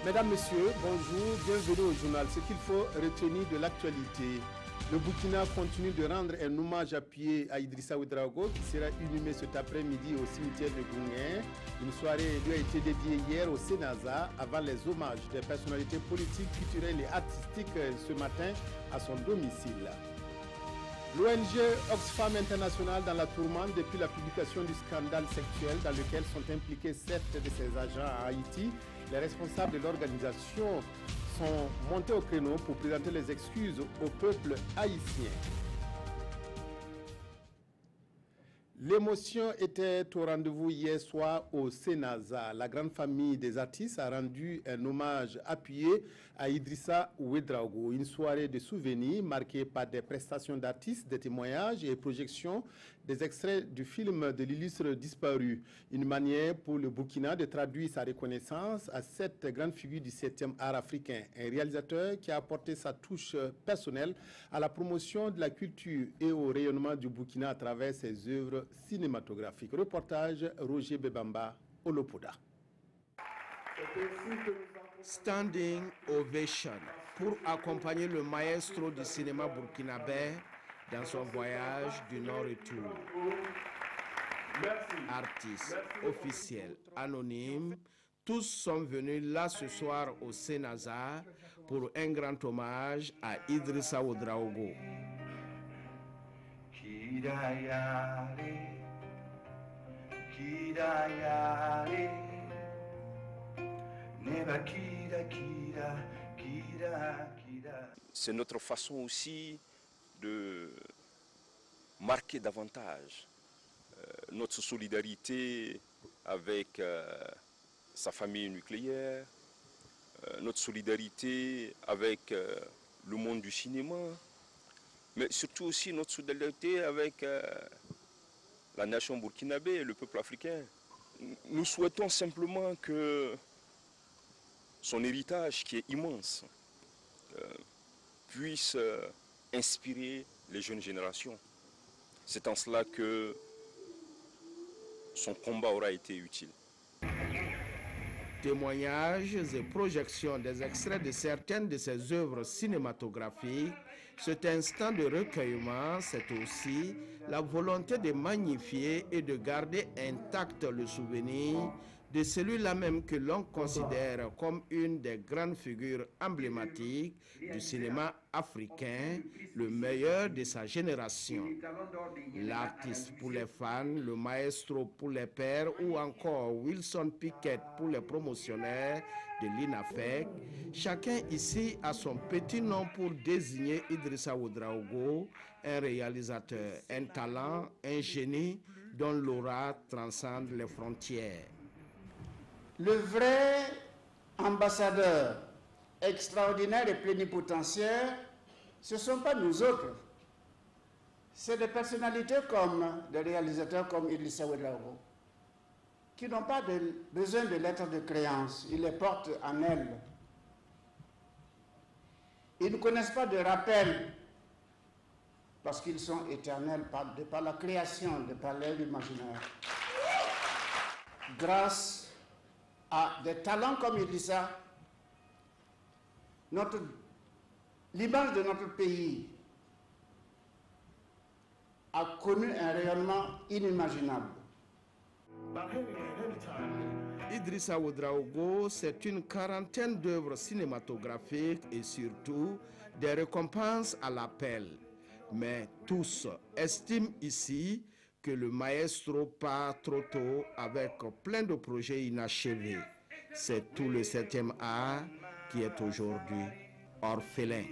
Mesdames, Messieurs, bonjour, bienvenue au journal. Ce qu'il faut retenir de l'actualité. Le Burkina continue de rendre un hommage appuyé à Idrissa Ouedraogo qui sera inhumé cet après-midi au cimetière de Gounguen. Une soirée lui a été dédiée hier au Sénasa avant les hommages des personnalités politiques, culturelles et artistiques ce matin à son domicile. L'ONG Oxfam International dans la tourmente depuis la publication du scandale sexuel dans lequel sont impliqués 7 de ses agents à Haïti. Les responsables de l'organisation sont montés au créneau pour présenter les excuses au peuple haïtien. L'émotion était au rendez-vous hier soir au Sénasa. La grande famille des artistes a rendu un hommage appuyé à Idrissa Ouedraogo. Une soirée de souvenirs marquée par des prestations d'artistes, des témoignages et projections des extraits du film de l'illustre disparu. Une manière pour le Burkina de traduire sa reconnaissance à cette grande figure du 7e art africain. Un réalisateur qui a apporté sa touche personnelle à la promotion de la culture et au rayonnement du Burkina à travers ses œuvres cinématographique. Reportage Roger Bebamba, Olopoda. Standing ovation pour accompagner le maestro du cinéma burkinabé dans son voyage du non-retour. Artistes, officiels, anonymes, tous sont venus là ce soir au Sénasa pour un grand hommage à Idrissa Ouedraogo. C'est notre façon aussi de marquer davantage notre solidarité avec sa famille nucléaire, notre solidarité avec le monde du cinéma, mais surtout aussi notre solidarité avec la nation burkinabé et le peuple africain. Nous souhaitons simplement que son héritage, qui est immense, puisse inspirer les jeunes générations. C'est en cela que son combat aura été utile. Témoignages et projections des extraits de certaines de ses œuvres cinématographiques, cet instant de recueillement, c'est aussi la volonté de magnifier et de garder intact le souvenir de celui-là même que l'on considère comme une des grandes figures emblématiques du cinéma africain, le meilleur de sa génération. L'artiste pour les fans, le maestro pour les pairs ou encore Wilson Pickett pour les promotionnaires de l'INAFEC, chacun ici a son petit nom pour désigner Idrissa Ouedraogo, un réalisateur, un talent, un génie dont l'aura transcende les frontières. Le vrai ambassadeur extraordinaire et plénipotentiaire, ce ne sont pas nous autres. C'est des personnalités comme des réalisateurs comme Idrissa Ouedraogo, qui n'ont pas besoin de lettres de créance, ils les portent en elles. Ils ne connaissent pas de rappel, parce qu'ils sont éternels par la création, par leur imaginaire. Grâce à des talents comme Idrissa, l'image de notre pays a connu un rayonnement inimaginable. Idrissa Ouedraogo, c'est une quarantaine d'œuvres cinématographiques et surtout des récompenses à l'appel. Mais tous estiment ici que le maestro part trop tôt avec plein de projets inachevés. C'est tout le 7e art qui est aujourd'hui orphelin.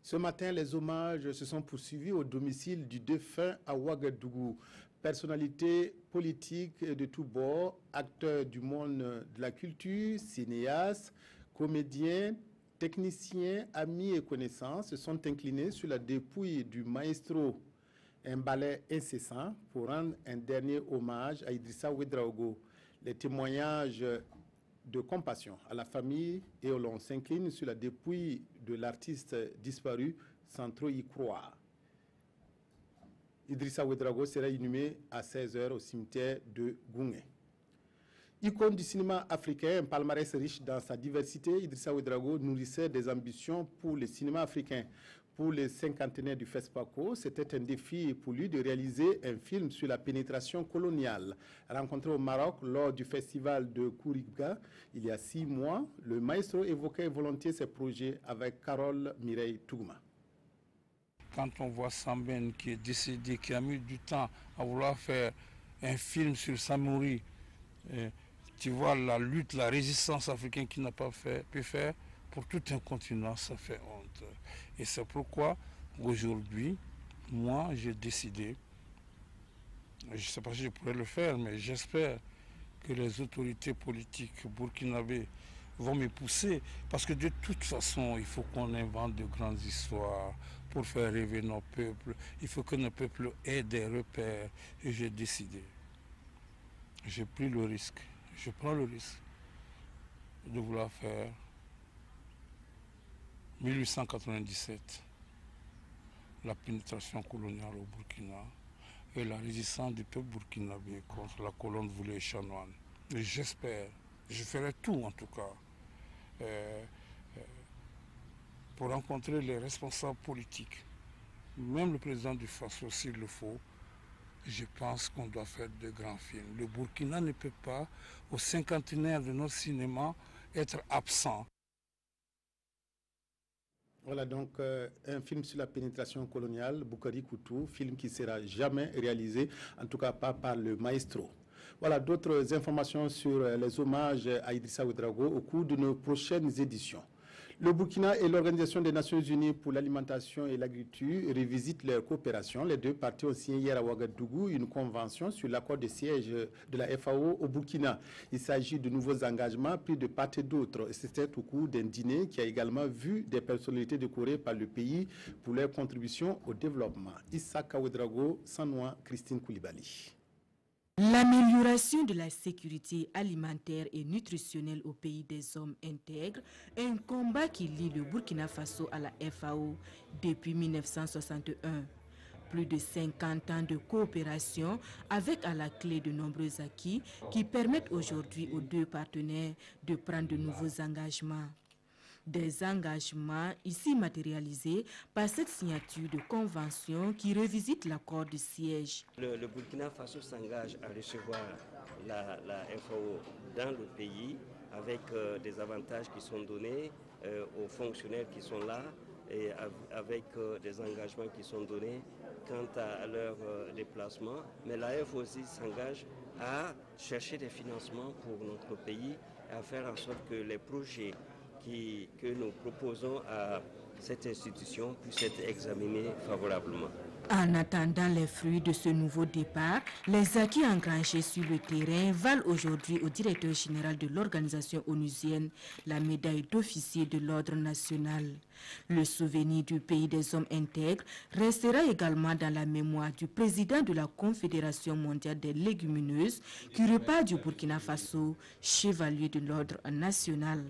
Ce matin, les hommages se sont poursuivis au domicile du défunt à Ouagadougou. Personnalités politiques de tous bords, acteurs du monde de la culture, cinéastes, comédiens, techniciens, amis et connaissances se sont inclinés sur la dépouille du maestro. Un ballet incessant pour rendre un dernier hommage à Idrissa Ouedraogo. Les témoignages de compassion à la famille et l'on s'incline sur la dépouille de l'artiste disparu sans trop y croire. Idrissa Ouedraogo sera inhumé à 16 h au cimetière de Gounguen. Icône du cinéma africain, un palmarès riche dans sa diversité, Idrissa Ouedraogo nourrissait des ambitions pour le cinéma africain. Pour les cinquantenaires du FESPACO, c'était un défi pour lui de réaliser un film sur la pénétration coloniale. Rencontré au Maroc lors du festival de Kouribga, il y a 6 mois, le maestro évoquait volontiers ses projets avec Carole Mireille Tougma. Quand on voit Samben qui est décédé, qui a mis du temps à vouloir faire un film sur Samori, tu vois la lutte, la résistance africaine qu'il n'a pas pu faire, pour tout un continent, ça fait honte. Et c'est pourquoi, aujourd'hui, moi, j'ai décidé, je ne sais pas si je pourrais le faire, mais j'espère que les autorités politiques burkinabées vont me pousser, parce que de toute façon, il faut qu'on invente de grandes histoires pour faire rêver nos peuples. Il faut que nos peuples aient des repères. Et j'ai décidé, j'ai pris le risque, je prends le risque de vouloir faire 1897, la pénétration coloniale au Burkina et la résistance du peuple burkinabé contre la colonne voulée chanoine. Et j'espère, je ferai tout en tout cas, pour rencontrer les responsables politiques, même le président du FASO s'il le faut. Je pense qu'on doit faire de grands films. Le Burkina ne peut pas, au cinquantenaire de notre cinéma, être absent. Voilà donc un film sur la pénétration coloniale, Boukari Koutou, film qui ne sera jamais réalisé, en tout cas pas par le maestro. Voilà d'autres informations sur les hommages à Idrissa Ouedraogo au cours de nos prochaines éditions. Le Burkina et l'Organisation des Nations Unies pour l'alimentation et l'agriculture revisitent leur coopération. Les deux parties ont signé hier à Ouagadougou une convention sur l'accord de siège de la FAO au Burkina. Il s'agit de nouveaux engagements pris de part et d'autre. C'était au cours d'un dîner qui a également vu des personnalités décorées par le pays pour leur contribution au développement. Issa Ouedraogo, Sanoua, Christine Koulibaly. L'amélioration de la sécurité alimentaire et nutritionnelle au pays des hommes intègre un combat qui lie le Burkina Faso à la FAO depuis 1961. Plus de 50 ans de coopération avec à la clé de nombreux acquis qui permettent aujourd'hui aux deux partenaires de prendre de nouveaux engagements. Des engagements ici matérialisés par cette signature de convention qui revisite l'accord de siège. Le Burkina Faso s'engage à recevoir la FAO dans le pays avec des avantages qui sont donnés aux fonctionnaires qui sont là et avec des engagements qui sont donnés quant à leur déplacement. Mais la FAO aussi s'engage à chercher des financements pour notre pays et à faire en sorte que les projets que nous proposons à cette institution puisse être examinée favorablement. En attendant les fruits de ce nouveau départ, les acquis engrangés sur le terrain valent aujourd'hui au directeur général de l'organisation onusienne la médaille d'officier de l'ordre national. Le souvenir du pays des hommes intègres restera également dans la mémoire du président de la Confédération mondiale des légumineuses qui repart du Burkina Faso, chevalier de l'ordre national.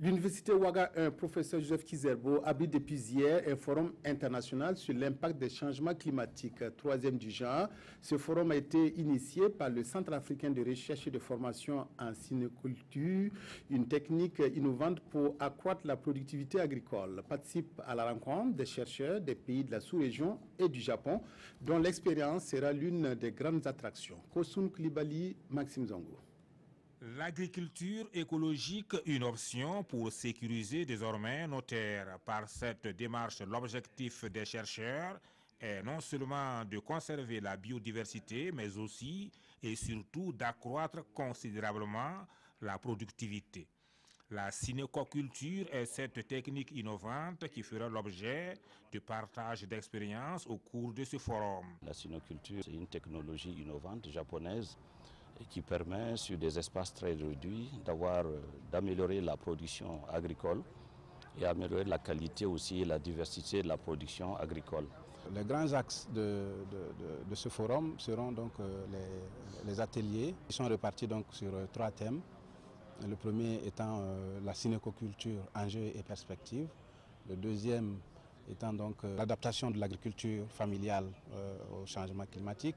L'Université Ouaga 1, professeur Joseph Kizerbo, abrite depuis hier un forum international sur l'impact des changements climatiques, troisième du genre. Ce forum a été initié par le Centre africain de recherche et de formation en cynoculture, une technique innovante pour accroître la productivité agricole. Participe à la rencontre des chercheurs des pays de la sous-région et du Japon, dont l'expérience sera l'une des grandes attractions. Kosun Koulibaly, Maxime Zongo. L'agriculture écologique, une option pour sécuriser désormais nos terres. Par cette démarche, l'objectif des chercheurs est non seulement de conserver la biodiversité, mais aussi et surtout d'accroître considérablement la productivité. La cynoculture est cette technique innovante qui fera l'objet de partage d'expériences au cours de ce forum. La cynoculture, c'est une technologie innovante japonaise qui permet, sur des espaces très réduits, d'améliorer la production agricole et améliorer la qualité aussi et la diversité de la production agricole. Les grands axes de ce forum seront donc les ateliers qui sont répartis donc sur 3 thèmes. Le premier étant la cynoculture, enjeux et perspectives. Le deuxième étant donc l'adaptation de l'agriculture familiale au changement climatique.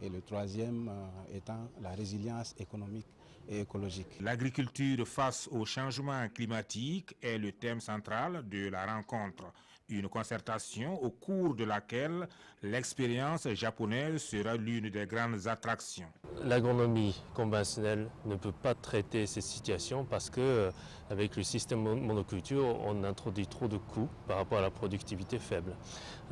et le troisième étant la résilience économique et écologique. L'agriculture face au changement climatique est le thème central de la rencontre. Une concertation au cours de laquelle l'expérience japonaise sera l'une des grandes attractions. L'agronomie conventionnelle ne peut pas traiter ces situations parce que avec le système monoculture, on introduit trop de coûts par rapport à la productivité faible.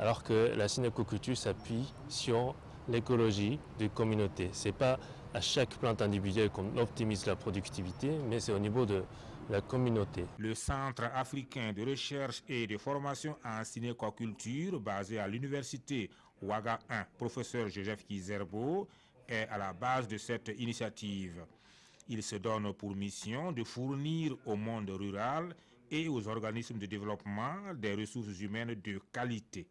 Alors que la synécoculture s'appuie sur l'écologie des communautés. Ce n'est pas à chaque plante individuelle qu'on optimise la productivité, mais c'est au niveau de la communauté. Le Centre africain de recherche et de formation en synécoculture, basé à l'université Ouaga 1, professeur Joseph Kizerbo, est à la base de cette initiative. Il se donne pour mission de fournir au monde rural et aux organismes de développement des ressources humaines de qualité.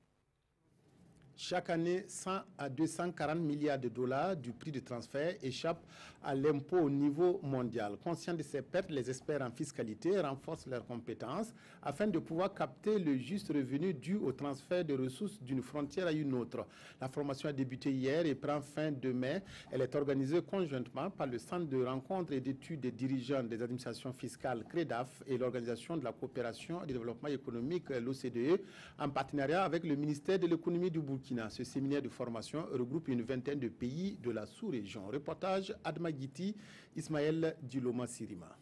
Chaque année, 100 à 240 milliards de dollars du prix de transfert échappent à l'impôt au niveau mondial. Conscients de ces pertes, les experts en fiscalité renforcent leurs compétences afin de pouvoir capter le juste revenu dû au transfert de ressources d'une frontière à une autre. La formation a débuté hier et prend fin demain. Elle est organisée conjointement par le Centre de rencontres et d'études des dirigeants des administrations fiscales CREDAF et l'Organisation de la coopération et du développement économique, l'OCDE, en partenariat avec le ministère de l'économie du Burkina. Ce séminaire de formation regroupe une vingtaine de pays de la sous-région. Reportage Adma Guiti, Ismaël Diloma Sirima.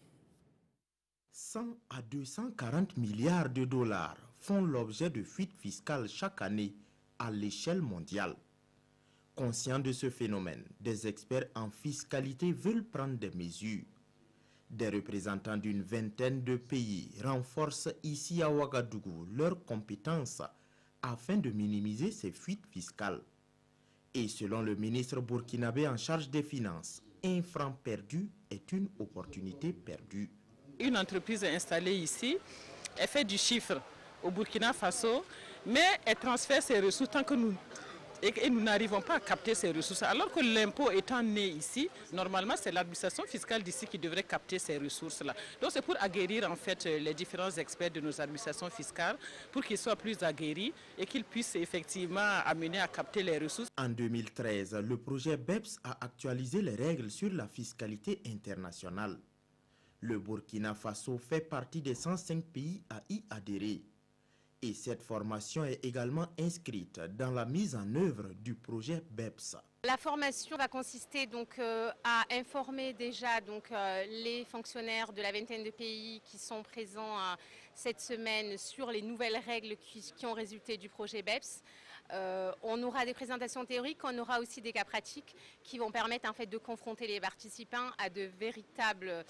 100 à 240 milliards de dollars font l'objet de fuites fiscales chaque année à l'échelle mondiale. Conscients de ce phénomène, des experts en fiscalité veulent prendre des mesures. Des représentants d'une vingtaine de pays renforcent ici à Ouagadougou leurs compétences afin de minimiser ces fuites fiscales. Et selon le ministre burkinabé en charge des finances, un franc perdu est une opportunité perdue. Une entreprise est installée ici, elle fait du chiffre au Burkina Faso, mais elle transfère ses ressources tant que nous n'arrivons pas à capter ces ressources. Alors que l'impôt étant né ici, normalement c'est l'administration fiscale d'ici qui devrait capter ces ressources-là. Donc c'est pour aguerrir en fait les différents experts de nos administrations fiscales pour qu'ils soient plus aguerris et qu'ils puissent effectivement amener à capter les ressources. En 2013, le projet BEPS a actualisé les règles sur la fiscalité internationale. Le Burkina Faso fait partie des 105 pays à y adhérer. Et cette formation est également inscrite dans la mise en œuvre du projet BEPS. La formation va consister donc à informer déjà les fonctionnaires de la vingtaine de pays qui sont présents cette semaine sur les nouvelles règles qui ont résulté du projet BEPS. On aura des présentations théoriques, on aura aussi des cas pratiques qui vont permettre en fait de confronter les participants à de véritables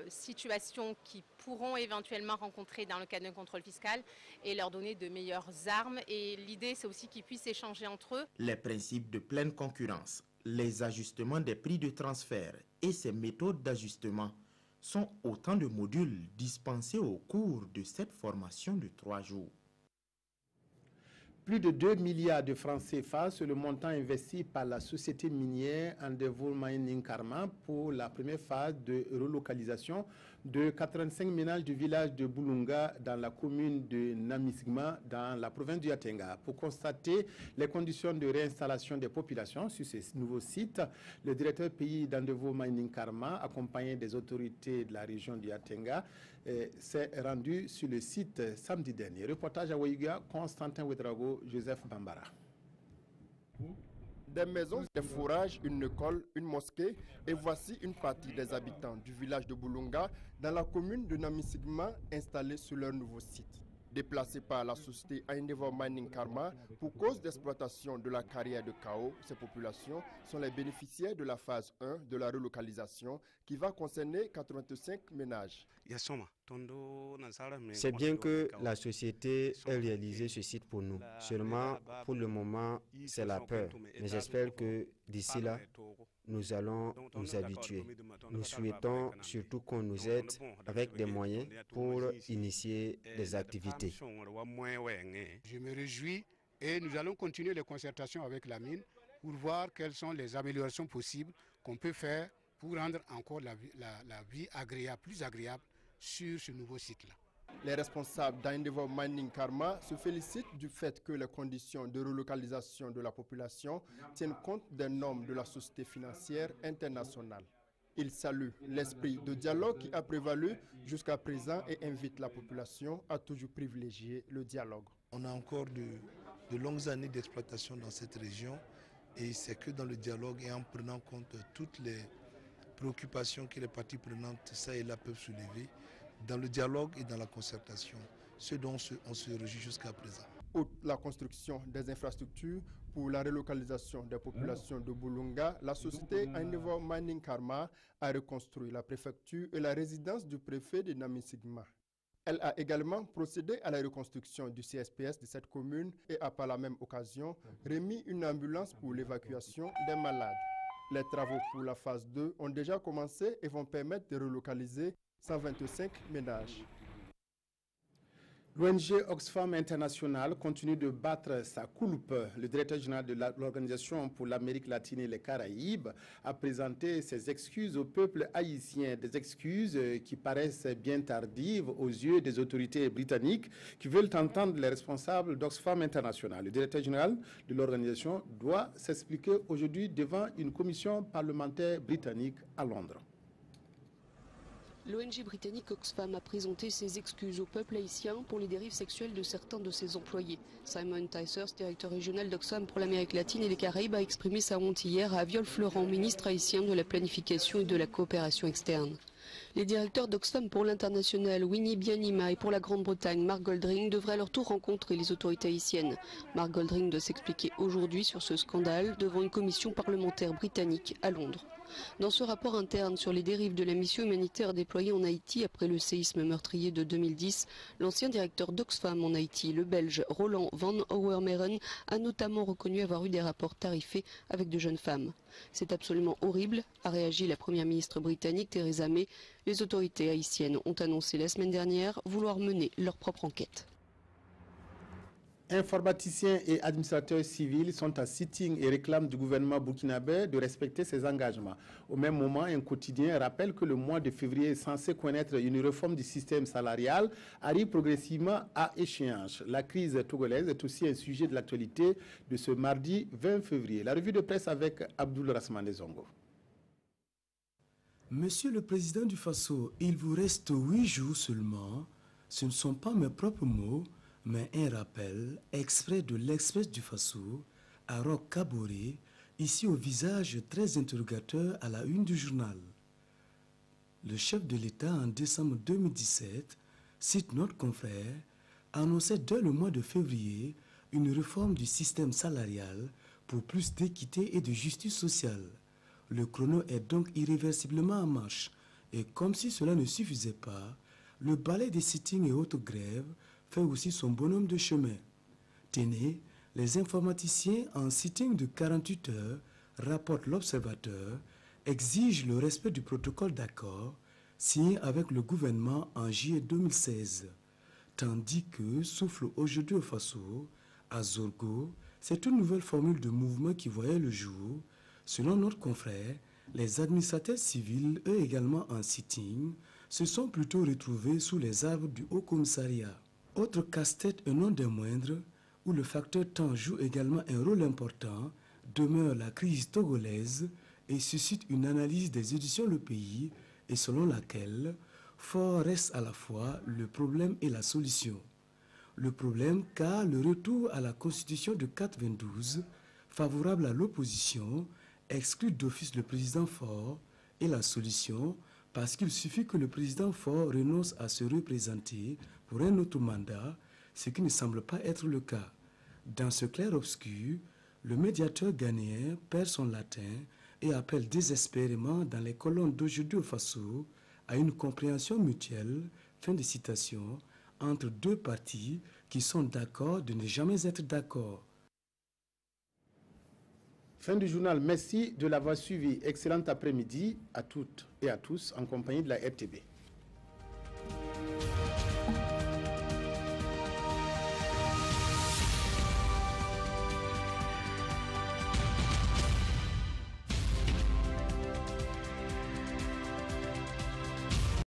situations qu'ils pourront éventuellement rencontrer dans le cadre d'un contrôle fiscal et leur donner de meilleures armes. Et l'idée, c'est aussi qu'ils puissent échanger entre eux. Les principes de pleine concurrence, les ajustements des prix de transfert et ces méthodes d'ajustement sont autant de modules dispensés au cours de cette formation de 3 jours. Plus de 2 milliards de francs CFA, c'est le montant investi par la société minière Endeavour Mining Karma pour la première phase de relocalisation de 85 ménages du village de Boulunga dans la commune de Namisigma dans la province du Yatenga. Pour constater les conditions de réinstallation des populations sur ces nouveaux sites, le directeur pays d'Endeavour Mining Karma, accompagné des autorités de la région du Yatenga, s'est rendu sur le site samedi dernier. Reportage à Ouaïga, Constantin Ouedraogo, Joseph Bambara. Des maisons, des fourrages, une école, une mosquée et voici une partie des habitants du village de Boulunga dans la commune de Namisigma installés sur leur nouveau site. Déplacés par la société Endeavour Mining Karma pour cause d'exploitation de la carrière de Kao, ces populations sont les bénéficiaires de la phase 1 de la relocalisation qui va concerner 85 ménages. C'est bien que la société ait réalisé ce site pour nous. Seulement, pour le moment, c'est la peur. Mais j'espère que d'ici là, nous allons nous habituer. Nous souhaitons surtout qu'on nous aide avec des moyens pour initier des activités. Je me réjouis et nous allons continuer les concertations avec la mine pour voir quelles sont les améliorations possibles qu'on peut faire pour rendre encore la vie agréable, plus agréable sur ce nouveau site-là. Les responsables d'Endeavour Mining Karma se félicitent du fait que les conditions de relocalisation de la population tiennent compte des normes de la société financière internationale. Ils saluent l'esprit de dialogue qui a prévalu jusqu'à présent et invitent la population à toujours privilégier le dialogue. On a encore de longues années d'exploitation dans cette région et c'est que dans le dialogue et en prenant compte toutes les préoccupations que les parties prenantes ça et là peuvent soulever, dans le dialogue et dans la concertation, ce dont on se réjouit jusqu'à présent. Outre la construction des infrastructures pour la relocalisation des populations de Bulunga, la société Endeavour Mining Karma a reconstruit la préfecture et la résidence du préfet de Namisigma. Elle a également procédé à la reconstruction du CSPS de cette commune et a par la même occasion remis une ambulance pour l'évacuation des malades. Les travaux pour la phase 2 ont déjà commencé et vont permettre de relocaliser 125 ménages. L'ONG Oxfam International continue de battre sa coulpe. Le directeur général de l'Organisation pour l'Amérique latine et les Caraïbes a présenté ses excuses au peuple haïtien, des excuses qui paraissent bien tardives aux yeux des autorités britanniques qui veulent entendre les responsables d'Oxfam International. Le directeur général de l'organisation doit s'expliquer aujourd'hui devant une commission parlementaire britannique à Londres. L'ONG britannique Oxfam a présenté ses excuses au peuple haïtien pour les dérives sexuelles de certains de ses employés. Simon Tysers, directeur régional d'Oxfam pour l'Amérique latine et les Caraïbes, a exprimé sa honte hier à Viol-Florent, ministre haïtien de la planification et de la coopération externe. Les directeurs d'Oxfam pour l'international, Winnie Bianima, et pour la Grande-Bretagne, Mark Goldring, devraient à leur tour rencontrer les autorités haïtiennes. Mark Goldring doit s'expliquer aujourd'hui sur ce scandale devant une commission parlementaire britannique à Londres. Dans ce rapport interne sur les dérives de la mission humanitaire déployée en Haïti après le séisme meurtrier de 2010, l'ancien directeur d'Oxfam en Haïti, le Belge Roland van Ouwermeren, a notamment reconnu avoir eu des rapports tarifés avec de jeunes femmes. C'est absolument horrible, a réagi la première ministre britannique Theresa May. Les autorités haïtiennes ont annoncé la semaine dernière vouloir mener leur propre enquête. Informaticiens et administrateurs civils sont en sitting et réclament du gouvernement burkinabé de respecter ses engagements. Au même moment, un quotidien rappelle que le mois de février est censé connaître une réforme du système salarial arrive progressivement à échéance. La crise togolaise est aussi un sujet de l'actualité de ce mardi 20 février. La revue de presse avec Abdoul Rasmane Zongo. Monsieur le Président du Faso, il vous reste 8 jours seulement. Ce ne sont pas mes propres mots, mais un rappel exprès de l'Express du Faso à Roch Kaboré, ici au visage très interrogateur à la une du journal. Le chef de l'État en décembre 2017, cite notre confrère, annonçait dès le mois de février une réforme du système salarial pour plus d'équité et de justice sociale. Le chrono est donc irréversiblement en marche et comme si cela ne suffisait pas, le balai des sittings et autres grèves fait aussi son bonhomme de chemin. Tenez, les informaticiens en sitting de 48 heures, rapporte l'Observateur, exigent le respect du protocole d'accord signé avec le gouvernement en juillet 2016. Tandis que souffle aujourd'hui au Faso, à Zorgo, c'est une nouvelle formule de mouvement qui voyait le jour. Selon notre confrère, les administrateurs civils, eux également en sitting, se sont plutôt retrouvés sous les arbres du Haut Commissariat. Autre casse-tête et non des moindres, où le facteur temps joue également un rôle important, demeure la crise togolaise et suscite une analyse des éditions Le Pays et selon laquelle fort reste à la fois le problème et la solution. Le problème car le retour à la constitution de 422, favorable à l'opposition, exclut d'office le président Faure et la solution parce qu'il suffit que le président Faure renonce à se représenter pour un autre mandat, ce qui ne semble pas être le cas. Dans ce clair-obscur, le médiateur ghanéen perd son latin et appelle désespérément dans les colonnes d'aujourd'hui au Faso à une compréhension mutuelle, fin de citation, entre deux partis qui sont d'accord de ne jamais être d'accord. Fin du journal. Merci de l'avoir suivi. Excellent après-midi à toutes et à tous en compagnie de la RTB.